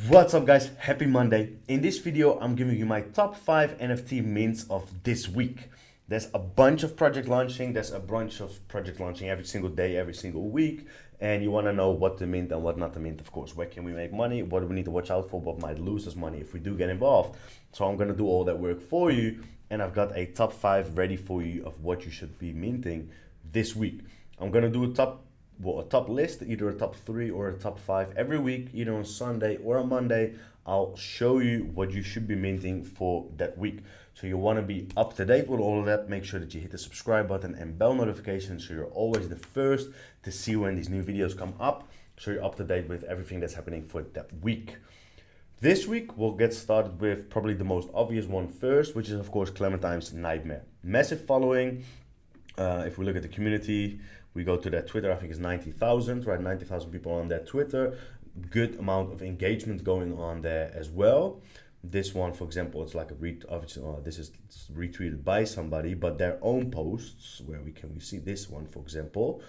What's up guys, happy Monday. In this video I'm giving you my top 5 NFT mints of this week. There's a bunch of project launching, every single day, every single week, and you want to know what to mint and what not to mint, of course. Where can we make money, what do we need to watch out for, what might lose us money if we do get involved. So I'm going to do all that work for you, and I've got a top 5 ready for you of what you should be minting this week. I'm going to do a top list, either a top 3 or a top 5 every week, either on Sunday or on Monday. I'll show you what you should be minting for that week. So you want to be up to date with all of that. Make sure that you hit the subscribe button and bell notification so you're always the first to see when these new videos come up, so you're up to date with everything that's happening for that week. This week we'll get started with probably the most obvious one first, which is of course Clementines Nightmare. Massive following. If we look at the community, we go to their Twitter, I think it's 90,000, right? 90,000 people on their Twitter. Good amount of engagement going on there as well. This one, for example, it's like this is retweeted by somebody, but their own posts, where we see this one, for example.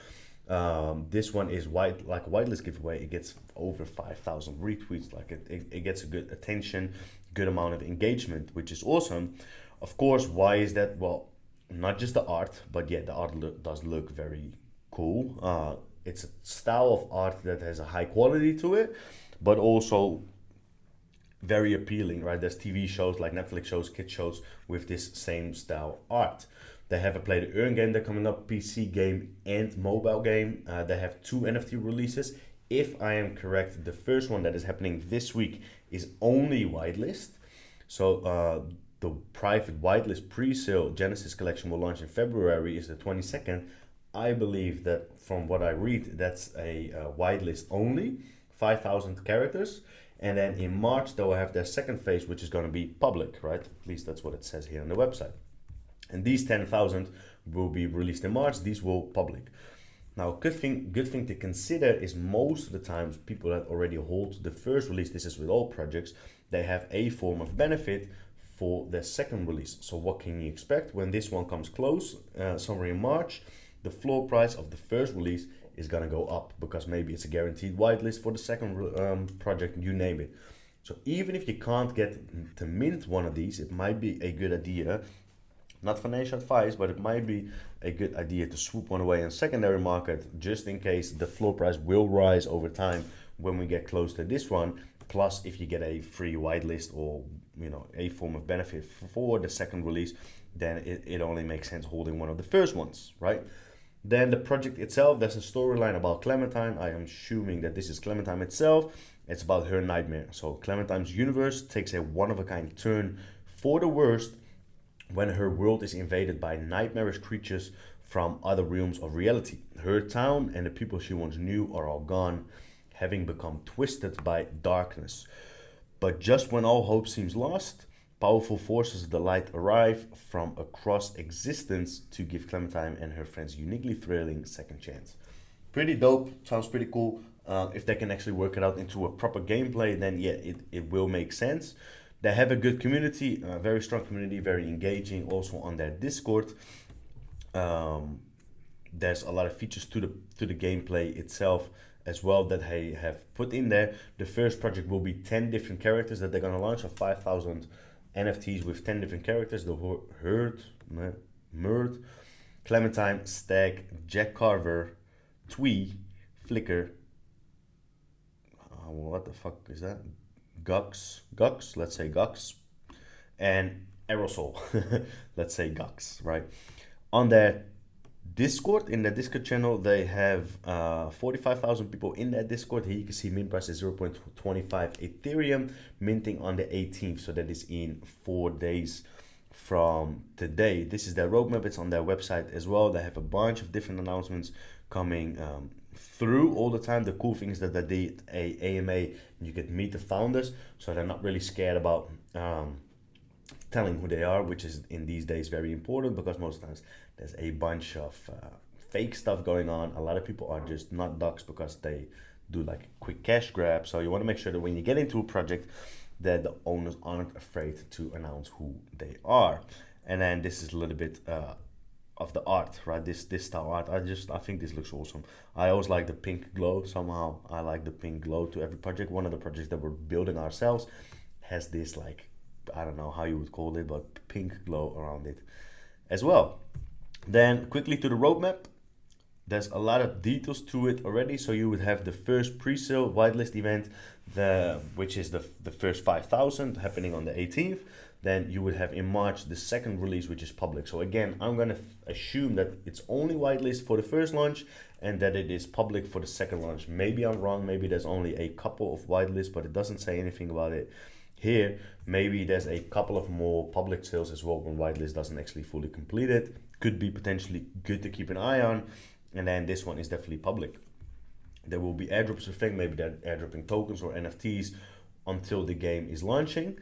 This one is whitelist giveaway. It gets over 5,000 retweets. It gets a good attention, good amount of engagement, which is awesome. Of course, why is that? Well, not just the art, but yeah, the art does look very cool. It's a style of art that has a high quality to it, but also very appealing, right? There's TV shows like Netflix shows, kid shows with this same style art. They have a play to earn game that's coming up, PC game and mobile game. They have 2 NFT releases. If I am correct, the first one that is happening this week is only whitelist. So the private whitelist pre-sale Genesis collection will launch in February, is the 22nd. I believe that from what I read, that's a whitelist only, 5,000 characters. And then in March, they will have their second phase, which is going to be public, right? At least that's what it says here on the website. And these 10,000 will be released in March. These will public. Now, good thing to consider is most of the times people that already hold the first release, this is with all projects, they have a form of benefit for their second release. So what can you expect when this one comes close, somewhere in March? The floor price of the first release is going to go up because maybe it's a guaranteed whitelist for the second project, you name it. So even if you can't get to mint one of these, it might be a good idea, not financial advice, but it might be a good idea to swoop one away in secondary market, just in case the floor price will rise over time when we get close to this one. Plus, if you get a free whitelist or a form of benefit for the second release, then it only makes sense holding one of the first ones, right? Then the project itself, there's a storyline about Clementine. I am assuming that this is Clementine itself. It's about her nightmare. So Clementine's universe takes a one-of-a-kind turn for the worst when her world is invaded by nightmarish creatures from other realms of reality. Her town and the people she once knew are all gone, having become twisted by darkness. But just when all hope seems lost, powerful forces of the light arrive from across existence to give Clementine and her friends uniquely thrilling second chance. Pretty dope, sounds pretty cool. If they can actually work it out into a proper gameplay, then yeah, it will make sense. They have a good community, a very strong community, very engaging. Also on their Discord, there's a lot of features to the gameplay itself as well that they have put in there. The first project will be 10 different characters that they're gonna launch, of 5,000 NFTs with 10 different characters. The Herd, Murd, Clementine, Stag, Jack Carver, Twee, Flicker, what the fuck is that? Gux, let's say Gux, and Aerosol, let's say Gux, right? On their Discord, in the Discord channel, they have 45,000 people in that Discord. Here you can see mint price is 0.25 Ethereum, minting on the 18th. So that is in 4 days from today. This is their roadmap. It's on their website as well. They have a bunch of different announcements coming through all the time. The cool thing is that they did a AMA. You could meet the founders, so they're not really scared about telling who they are, which is in these days very important, because most times there's a bunch of fake stuff going on. A lot of people are just not ducks because they do like a quick cash grab. So you want to make sure that when you get into a project, that the owners aren't afraid to announce who they are. And then this is a little bit the art, right? This style art. I think this looks awesome. I always like the pink glow. Somehow I like the pink glow to every project. One of the projects that we're building ourselves has this, like, I don't know how you would call it, but pink glow around it as well. Then quickly to the roadmap. There's a lot of details to it already. So you would have the first pre-sale whitelist event, which is the first 5,000 happening on the 18th. Then you would have in March the second release, which is public. So again, I'm gonna assume that it's only whitelist for the first launch and that it is public for the second launch. Maybe I'm wrong. Maybe there's only a couple of whitelists, but it doesn't say anything about it here. Maybe there's a couple of more public sales as well when whitelist doesn't actually fully complete it. Could be potentially good to keep an eye on. And then this one is definitely public. There will be airdrops, I think. Maybe they're airdropping tokens or NFTs until the game is launching.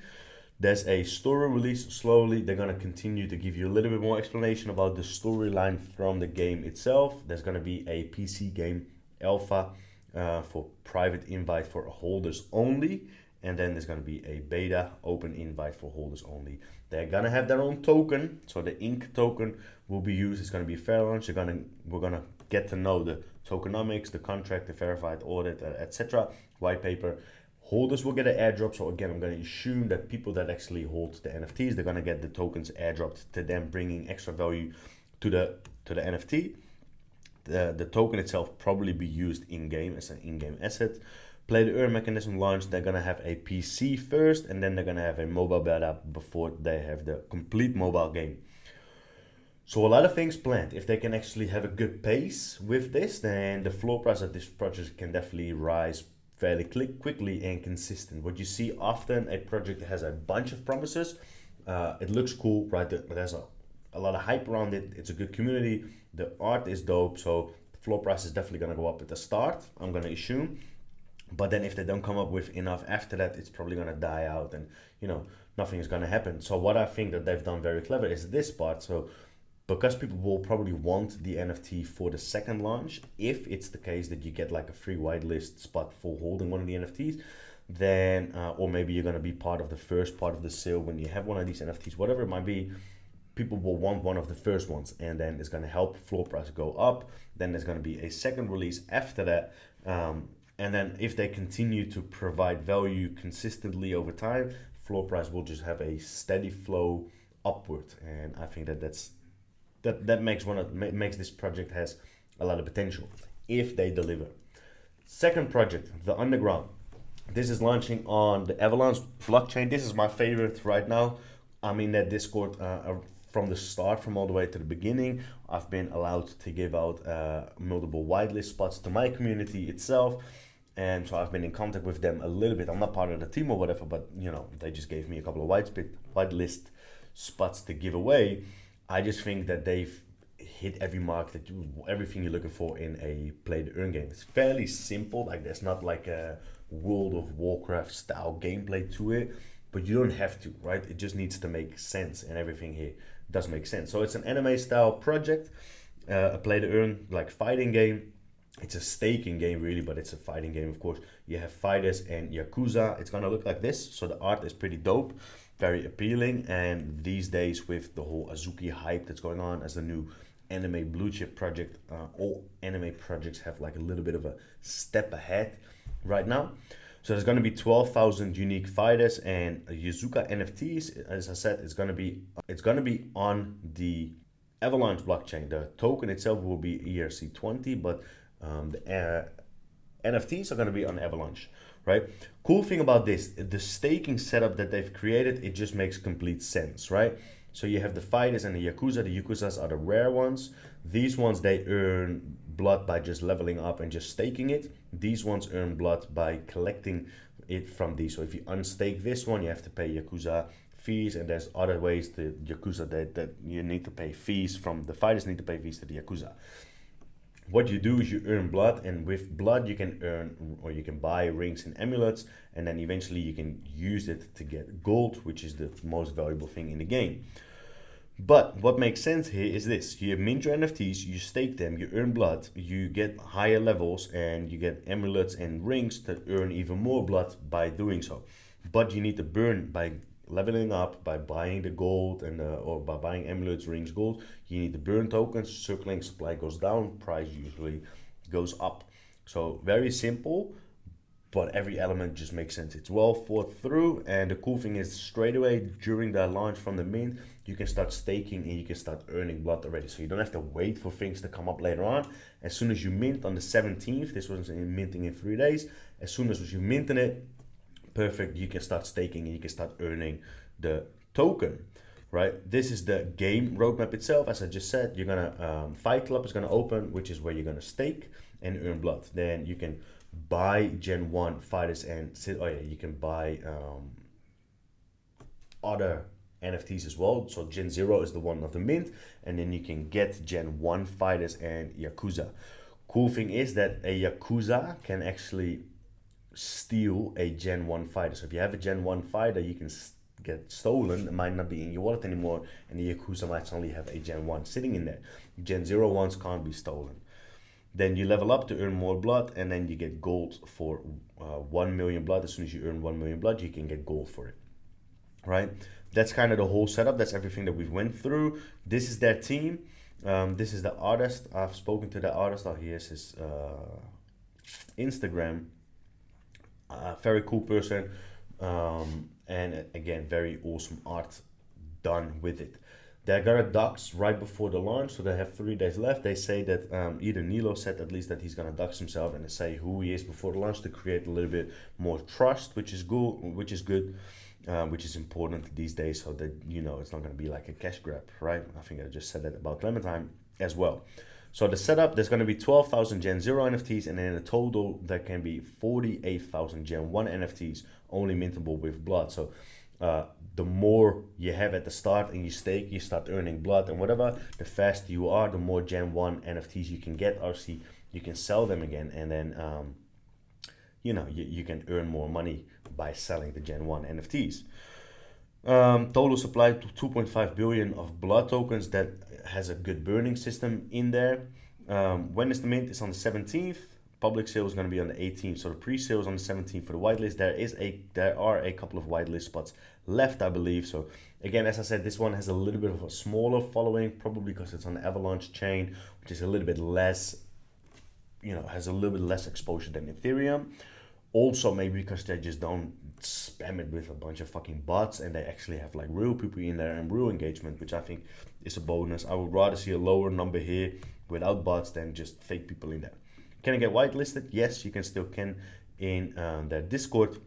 There's a story release slowly. They're going to continue to give you a little bit more explanation about the storyline from the game itself. There's going to be a PC game alpha for private invite for holders only. And then there's going to be a beta open invite for holders only. They're going to have their own token. So the ink token will be used. It's going to be a fair launch. We're going to get to know the tokenomics, the contract, the verified audit, etc. White paper. Holders will get an airdrop. So again, I'm going to assume that people that actually hold the NFTs, they're going to get the tokens airdropped to them, bringing extra value to the NFT. The token itself probably be used in-game as an in-game asset. Play to earn mechanism launch. They're going to have a PC first, and then they're going to have a mobile beta before they have the complete mobile game. So a lot of things planned. If they can actually have a good pace with this, then the floor price of this project can definitely rise fairly quickly and consistent. What you see often, a project that has a bunch of promises, it looks cool, right? There's a lot of hype around it. It's a good community. The art is dope. So the floor price is definitely going to go up at the start, I'm going to assume. But then if they don't come up with enough after that, it's probably going to die out and, nothing is going to happen. So what I think that they've done very clever is this part. So because people will probably want the NFT for the second launch, if it's the case that you get like a free whitelist spot for holding one of the NFTs, then, or maybe you're going to be part of the first part of the sale when you have one of these NFTs, whatever it might be, people will want one of the first ones, and then it's going to help floor price go up. Then there's going to be a second release after that. And then if they continue to provide value consistently over time, floor price will just have a steady flow upward. And I think that makes this project has a lot of potential if they deliver. Second project, the Underground. This is launching on the Avalanche blockchain. This is my favorite right now. I'm in that Discord from the start, from all the way to the beginning. I've been allowed to give out multiple whitelist spots to my community itself. And so I've been in contact with them a little bit. I'm not part of the team or whatever, but they just gave me a couple of whitelist spots to give away. I just think that they've hit every mark, everything you're looking for in a play to earn game. It's fairly simple. Like, there's not like a World of Warcraft style gameplay to it, but you don't have to, right? It just needs to make sense, and everything here does make sense. So it's an anime style project, a play to earn like fighting game. It's a staking game really, but it's a fighting game, of course. You have fighters and Yakuza. It's gonna look like this. So the art is pretty dope, very appealing. And these days with the whole Azuki hype that's going on as the new anime blue chip project, all anime projects have like a little bit of a step ahead right now. So there's gonna be 12,000 unique fighters and Yakuza NFTs. As I said, it's gonna be on the Avalanche blockchain. The token itself will be ERC20, but the NFTs are going to be on Avalanche, right? Cool thing about this, the staking setup that they've created, it just makes complete sense, right? So you have the fighters and the Yakuza. The Yakuzas are the rare ones. These ones, they earn blood by just leveling up and just staking it. These ones earn blood by collecting it from these. So if you unstake this one, you have to pay Yakuza fees, and there's other ways the Yakuza that you need to pay fees from. The fighters need to pay fees to the Yakuza. What you do is you earn blood, and with blood you can earn, or you can buy rings and amulets, and then eventually you can use it to get gold, which is the most valuable thing in the game. But what makes sense here is this: you mint your NFTs, you stake them, you earn blood, you get higher levels, and you get amulets and rings that earn even more blood by doing so. But you need to burn by leveling up by buying the gold and or by buying amulets, rings, gold. You need to burn tokens. Circling supply goes down, price usually goes up. So very simple, but every element just makes sense. It's well thought through, and the cool thing is straight away during the launch from the mint, you can start staking and you can start earning blood already. So you don't have to wait for things to come up later on. As soon as you mint on the 17th, this was minting in 3 days. As soon as you minting it, perfect, you can start staking and you can start earning the token, right? This is the game roadmap itself. As I just said, you're gonna Fight Club is gonna open, which is where you're gonna stake and earn blood. Then you can buy Gen 1 fighters and you can buy other NFTs as well. So Gen 0 is the one of the mint, and then you can get Gen 1 fighters and Yakuza. Cool thing is that a Yakuza can actually steal a Gen 1 fighter. So if you have a Gen 1 fighter, you can get stolen. It might not be in your wallet anymore, and the Yakuza might only have a Gen 1 sitting in there. Gen 0 ones can't be stolen. Then you level up to earn more blood, and then you get gold for 1 million blood. As soon as you earn 1 million blood, you can get gold for it, right? That's kind of the whole setup. That's everything that we've went through. This is their team. This is the artist. I've spoken to the artist. Oh, here's his Instagram. Very cool person. And again, very awesome art done with it. They got a dox right before the launch, so they have 3 days left. They say that either Nilo said at least that he's gonna dox himself and say who he is before the launch to create a little bit more trust, which is good, which is important these days, so that it's not gonna be like a cash grab, right? I think I just said that about Clementine as well. So the setup, there's gonna be 12,000 Gen 0 NFTs, and then in a total there can be 48,000 Gen 1 NFTs only mintable with blood. So the more you have at the start and you stake, you start earning blood and whatever, the faster you are, the more Gen 1 NFTs you can get. Obviously, you can sell them again, and then you can earn more money by selling the Gen 1 NFTs. Total supply to 2.5 billion of blood tokens. That has a good burning system in there. When is the mint? It's on the 17th. Public sale is going to be on the 18th. So the pre-sale is on the 17th for the whitelist. There are a couple of whitelist spots left, I believe. So again, as I said, this one has a little bit of a smaller following, probably because it's on the Avalanche chain, which is a little bit less, has a little bit less exposure than Ethereum. Also, maybe because they just don't spam it with a bunch of fucking bots, and they actually have like real people in there and real engagement, which I think is a bonus. I would rather see a lower number here without bots than just fake people in there. Can I get whitelisted? Yes, you can still in their Discord.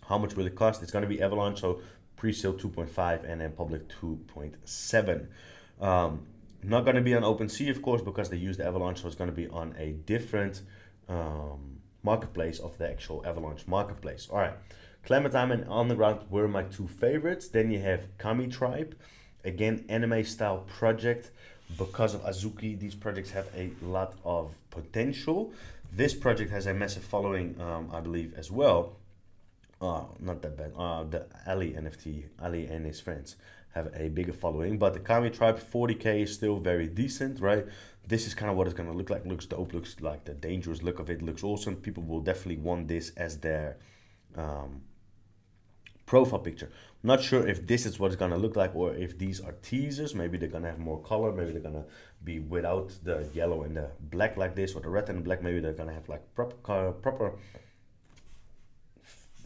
How much will it cost? It's going to be Avalanche, so pre-sale 2.5 and then public 2.7. Not going to be on OpenSea, of course, because they use the Avalanche, so it's going to be on a different marketplace of the actual Avalanche marketplace. All right, Clementine and Underground were my two favorites. Then you have Kamitribe, again, anime style project. Because of Azuki, these projects have a lot of potential. This project has a massive following, I believe, as well. Not that bad. The AliNFT, Ali and his friends have a bigger following. But the Kamitribe 40k is still very decent, right? This is kind of what it's going to look like. Looks dope, looks like the dangerous look of it. Looks awesome. People will definitely want this as their profile picture. Not sure if this is what it's gonna look like or if these are teasers. Maybe they're gonna have more color. Maybe they're gonna be without the yellow and the black like this, or the red and the black. Maybe they're gonna have like proper,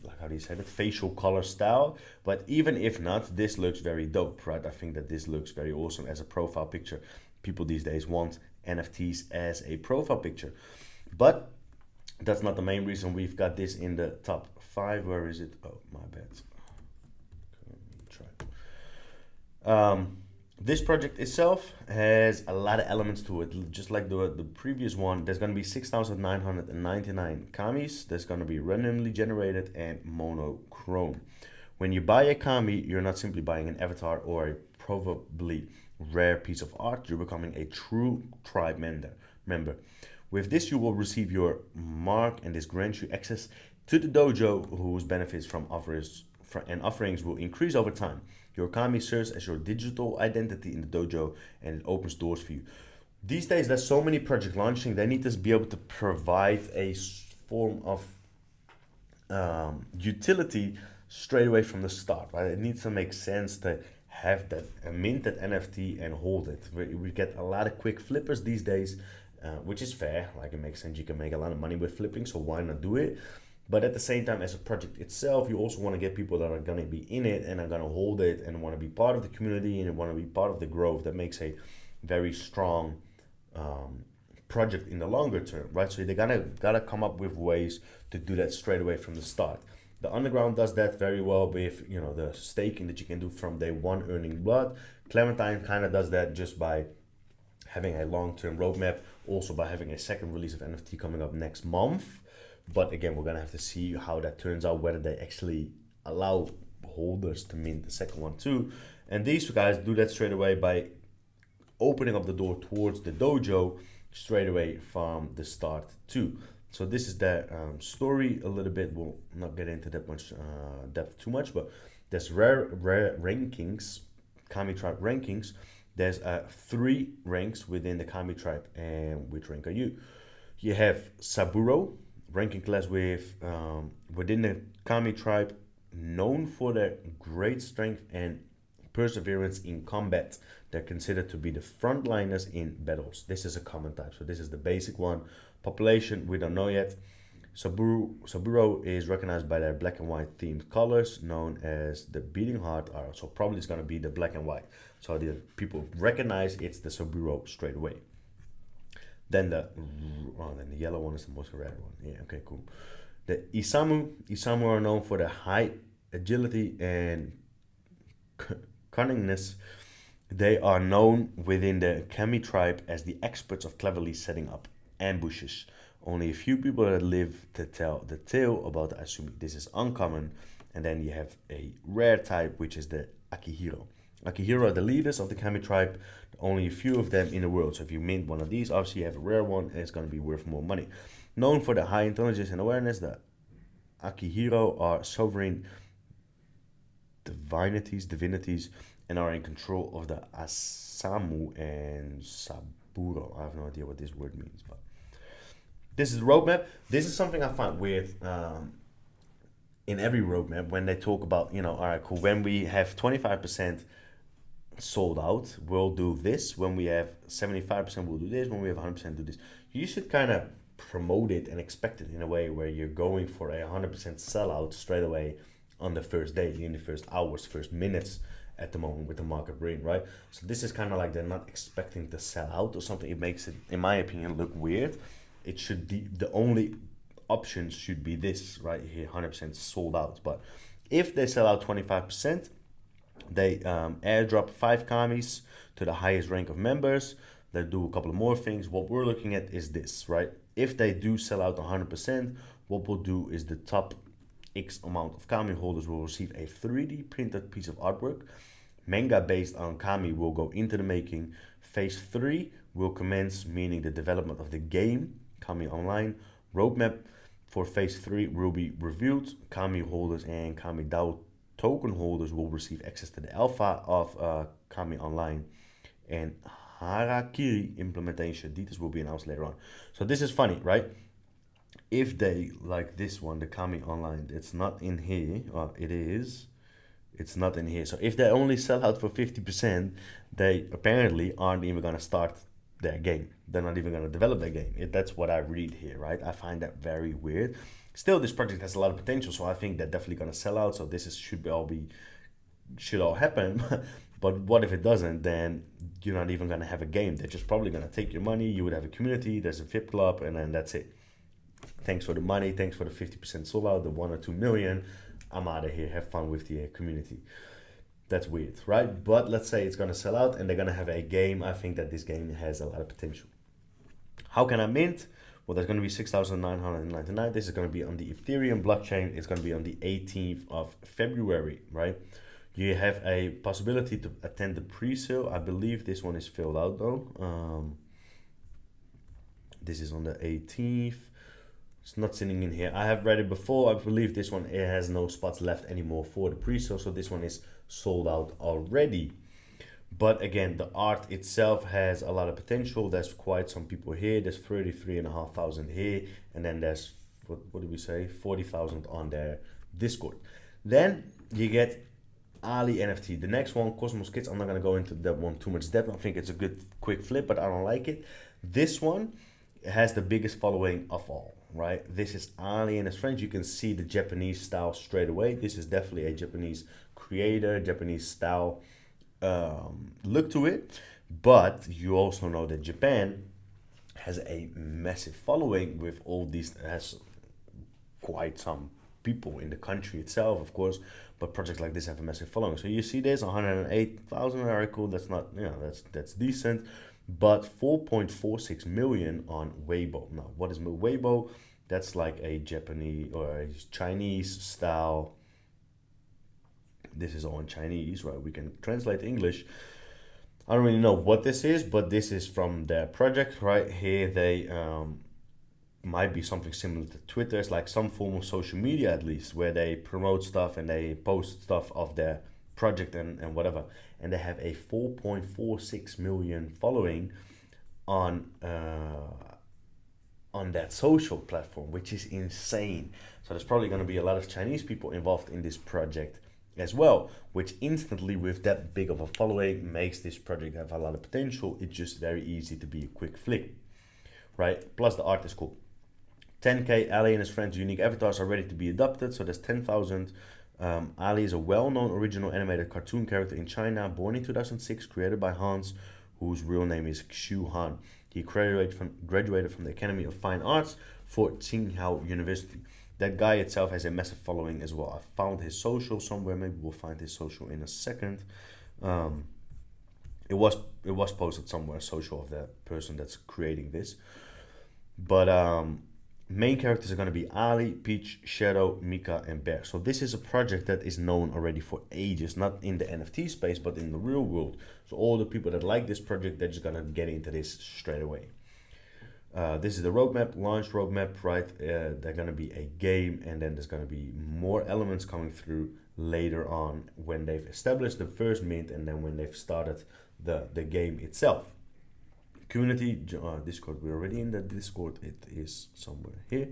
like how do you say that, facial color style. But even if not, this looks very dope, right? I think that this looks very awesome as a profile picture. People these days want NFTs as a profile picture, but that's not the main reason we've got this in the top 5. Where is it? Oh, my bad. This project itself has a lot of elements to it, just like the previous one. There's going to be 6,999 kamis. There's going to be randomly generated and monochrome. When you buy a kami, you're not simply buying an avatar or a probably rare piece of art. You're becoming a true tribe member. With this, you will receive your mark, and this grants you access to the dojo, whose benefits from offerings will increase over time. Your kami serves as your digital identity in the dojo, and it opens doors for you. These days, there's so many projects launching. They need to be able to provide a form of utility straight away from the start, right? It needs to make sense to have that mint that NFT and hold it. We get a lot of quick flippers these days, which is fair. Like, it makes sense. You can make a lot of money with flipping, so why not do it? But at the same time, as a project itself, you also want to get people that are going to be in it and are going to hold it and want to be part of the community and want to be part of the growth that makes a very strong project in the longer term, right? So they gotta come up with ways to do that straight away from the start. The underground does that very well with, you know, the staking that you can do from day one, earning blood. Clementine kind of does that just by having a long-term roadmap, also by having a second release of NFT coming up next month. But again, we're gonna have to see how that turns out, whether they actually allow holders to mint the second one too. And these guys do that straight away by opening up the door towards the dojo straight away from the start too. So this is the story a little bit. We'll not get into that much depth too much, but there's rare rankings, Kamitribe rankings. There's 3 ranks within the Kamitribe, and which rank are you? You have Saburo, ranking class with within the Kamitribe, known for their great strength and perseverance in combat. They're considered to be the frontliners in battles. This is a common type, so this is the basic one. Population, we don't know yet. Saburo is recognized by their black and white themed colors, known as the beating heart arrow. So probably it's going to be the black and white. So the people recognize it's the Saburo straight away. Then the yellow one is the most rare one. Yeah, okay, cool. The Isamu are known for their high agility and cunningness. They are known within the Kamitribe as the experts of cleverly setting up ambushes. Only a few people that live to tell the tale about the Asumi. This is uncommon. And then you have a rare type, which is the Akihiro. Akihiro are the leaders of the Kamitribe. Only a few of them in the world. So if you mint one of these, obviously you have a rare one and it's going to be worth more money. Known for their high intelligence and awareness, the Akihiro are sovereign divinities, and are in control of the Asamu and Saburo. I have no idea what this word means, but this is the roadmap. This is something I find weird in every roadmap when they talk about, you know, all right, cool, when we have 25% sold out, we'll do this. When we have 75%, we'll do this. When we have 100%, do this. You should kind of promote it and expect it in a way where you're going for a 100% sellout straight away on the first day, in the first hours, first minutes at the moment with the market brain, right? So this is kind of like they're not expecting to sell out or something. It makes it, in my opinion, look weird. It should be, the only option should be this right here, 100% sold out. But if they sell out 25%, they airdrop 5 kamis to the highest rank of members. They do a couple of more things. What we're looking at is this, right? If they do sell out 100%, what we'll do is the top X amount of Kami holders will receive a 3D printed piece of artwork. Manga based on Kami will go into the making. Phase 3 will commence, meaning the development of the game, Kami Online. Roadmap for Phase 3 will be revealed. Kami holders and Kami DAO token holders will receive access to the alpha of Kami Online. And Harakiri implementation details will be announced later on. So this is funny, right? If they, like this one, the Kami Online, it's not in here. It is. It's not in here. So if they only sell out for 50%, they apparently aren't even going to start their game. They're not even going to develop their game. That's what I read here, right? I find that very weird. Still, this project has a lot of potential, so I think they're definitely going to sell out. So this is, should all happen. But what if it doesn't? Then you're not even going to have a game. They're just probably going to take your money. You would have a community. There's a VIP club, and then that's it. Thanks for the money. Thanks for the 50% sold out, the 1 or 2 million. I'm out of here. Have fun with the community. That's weird, right? But let's say it's going to sell out and they're going to have a game. I think that this game has a lot of potential. How can I mint? Well, there's going to be 6,999. This is going to be on the Ethereum blockchain. It's going to be on the 18th of February, right? You have a possibility to attend the pre-sale. I believe this one is filled out though. This is on the 18th. It's not sitting in here. I have read it before. I believe this one, it has no spots left anymore for the pre-sale. So this one is sold out already. But again, the art itself has a lot of potential. There's quite some people here. There's 33,500 here. And then there's, what did we say? 40,000 on their Discord. Then you get AliNFT. The next one, Cosmos Kids, I'm not going to go into that one too much depth. I think it's a good quick flip, but I don't like it. This one has the biggest following of all, right? This is Ali and his friends. You can see the Japanese style straight away. This is definitely a Japanese creator, Japanese style look to it. But you also know that Japan has a massive following with all these, has quite some people in the country itself, of course, but projects like this have a massive following. So you see this 108,000, very cool. That's not, that's decent, but 4.46 million on Weibo. Now, what is Weibo? That's like a Japanese or a Chinese style. This is all in Chinese, right? We can translate English. I don't really know what this is, but this is from their project right here. They might be something similar to Twitter. It's like some form of social media, at least, where they promote stuff and they post stuff of their project and whatever. And they have a 4.46 million following on that social platform, which is insane. So there's probably going to be a lot of Chinese people involved in this project as well, which instantly, with that big of a following, makes this project have a lot of potential. It's just very easy to be a quick flick, right? Plus the art is cool. 10k, Ali and his friends' unique avatars are ready to be adopted, so there's 10,000. Ali is a well-known original animated cartoon character in China, born in 2006, created by Hans, whose real name is Xu Han. He graduated from the Academy of Fine Arts for Tsinghua University. That guy itself has a massive following as well. I found his social somewhere. Maybe we'll find his social in a second. It was posted somewhere, social of the person that's creating this. But main characters are going to be Ali, Peach, Shadow, Mika, and Bear. So this is a project that is known already for ages, not in the NFT space, but in the real world. So all the people that like this project, they're just going to get into this straight away. This is the roadmap, launch roadmap, right? They're going to be a game, and then there's going to be more elements coming through later on when they've established the first mint and then when they've started the game itself. Community Discord, we're already in the Discord. It is somewhere here.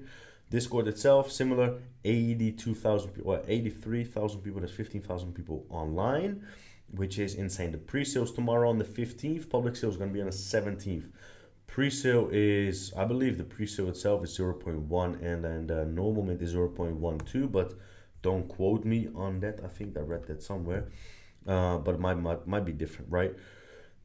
Discord itself, similar, 82,000 people or 83,000 people. There's 15,000 people online, which is insane. The pre-sales tomorrow on the 15th. Public sale is going to be on the 17th. Pre-sale is, I believe the pre-sale itself is 0.1 and then the normal mint is 0.12, but don't quote me on that. I think I read that somewhere, but it might be different, right?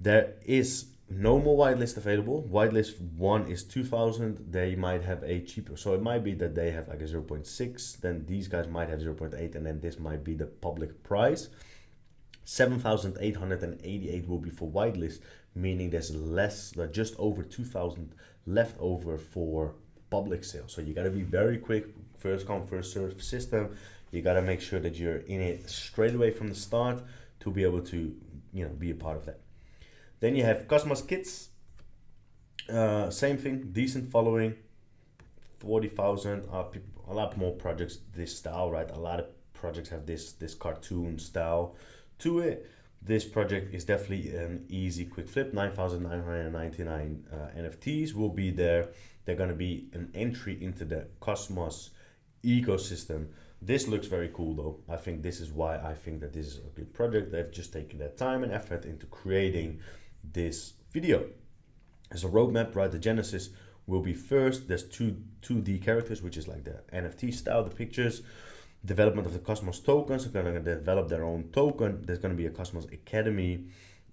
There is no more whitelist available. Whitelist 1 is 2,000. They might have a cheaper, so it might be that they have like a 0.6, then these guys might have 0.8, and then this might be the public price. 7,888 will be for whitelist, meaning there's less, just over 2,000 left over for public sale. So you got to be very quick, first come first serve system. You got to make sure that you're in it straight away from the start to be able to be a part of that. Then you have Cosmos Kids, same thing, decent following, 40,000. A lot more projects this style, right? A lot of projects have this cartoon style to it. This project is definitely an easy quick flip. 9,999 NFTs will be there. They're going to be an entry into the Cosmos ecosystem. This looks very cool though. I think this is why I think that this is a good project. They've just taken their time and effort into creating this video. As a roadmap, right? The Genesis will be first. There's 2D characters, which is like the NFT style, the pictures. Development of the Cosmos tokens. They're going to develop their own token. There's going to be a Cosmos Academy.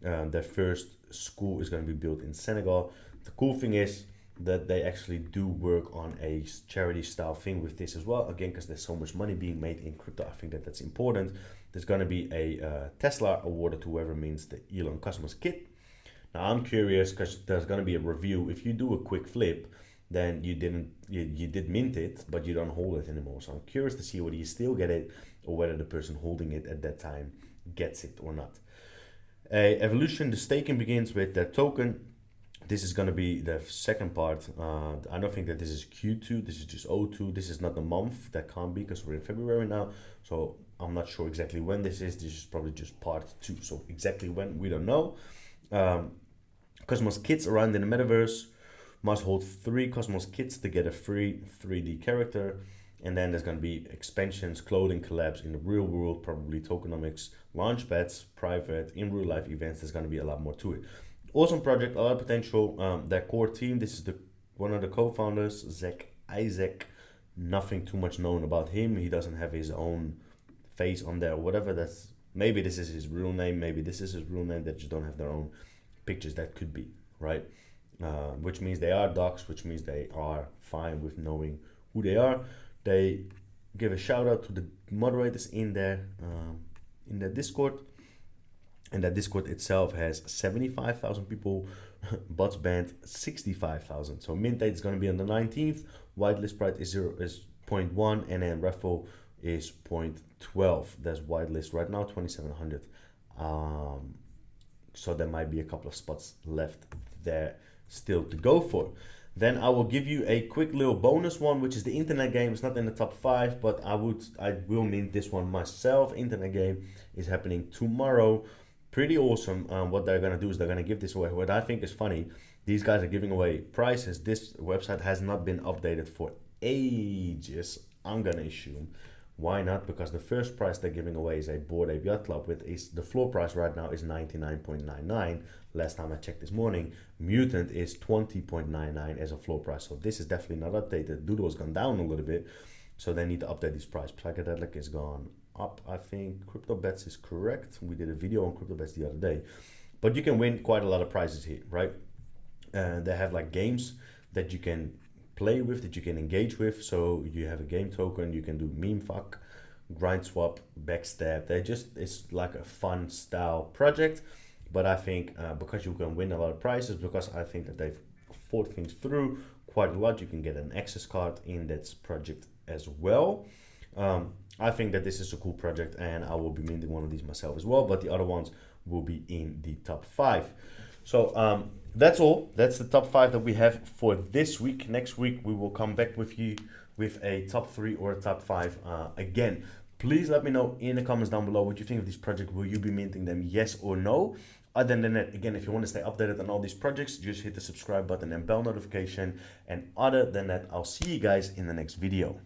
Their first school is going to be built in Senegal. The cool thing is that they actually do work on a charity style thing with this as well. Again, because there's so much money being made in crypto, I think that that's important. There's going to be a Tesla awarded to whoever means the Elon Cosmos kit. Now I'm curious because there's going to be a review. If you do a quick flip, then you did mint it, but you don't hold it anymore. So I'm curious to see whether you still get it or whether the person holding it at that time gets it or not. Evolution, the staking begins with their token. This is going to be the second part. I don't think that this is Q2. This is just O2. This is not the month. That can't be because we're in February now. So I'm not sure exactly when this is. This is probably just part 2. So exactly when, we don't know. Cosmos Kids around in the metaverse. Must hold 3 Cosmos Kits to get a free 3D character. And then there's going to be expansions, clothing collabs in the real world, probably tokenomics, launch pads, private, in real life events. There's going to be a lot more to it. Awesome project, a lot of potential. Their core team, this is one of the co-founders, Zach Isaac. Nothing too much known about him. He doesn't have his own face on there or whatever. Maybe this is his real name, maybe this is his real name. They just don't have their own pictures. That could be, right? Which means they are docs, which means they are fine with knowing who they are. They give a shout out to the moderators in their Discord, and that Discord itself has 75,000 people. Bots banned 65,000. So mint date is going to be on the 19th. Whitelist price is 0.1, and then raffle is 0.12. There's whitelist right now 2,700. So there might be a couple of spots left there still to go for. Then I will give you a quick little bonus one, which is the internet game. It's not in the top 5, but I will mint this one myself. Internet game is happening tomorrow. Pretty awesome. What they're gonna do is they're gonna give this away. What I think is funny, these guys are giving away prizes. This website has not been updated for ages, I'm gonna assume. Why not? Because the first prize they're giving away is a Bored Ape Yacht Club the floor price right now is 99.99. Last time I checked this morning, Mutant is 20.99 as a floor price. So this is definitely not updated. Doodle's gone down a little bit, so they need to update this price. Psychedelic is gone up, I think. Crypto Bets is correct. We did a video on Crypto Bets the other day. But you can win quite a lot of prizes here, right? They have like games that you can play with, that you can engage with. So you have a game token, you can do meme fuck, grind swap, backstab. It's like a fun style project. But I think because you can win a lot of prizes, because I think that they've thought things through quite a lot, you can get an access card in that project as well. I think that this is a cool project, and I will be minting one of these myself as well, but the other ones will be in the top 5. So that's all. That's the top 5 that we have for this week. Next week, we will come back with you with a top 3 or a top 5 again. Please let me know in the comments down below what you think of this project. Will you be minting them, yes or no? Other than that, again, if you want to stay updated on all these projects, just hit the subscribe button and bell notification. And other than that, I'll see you guys in the next video.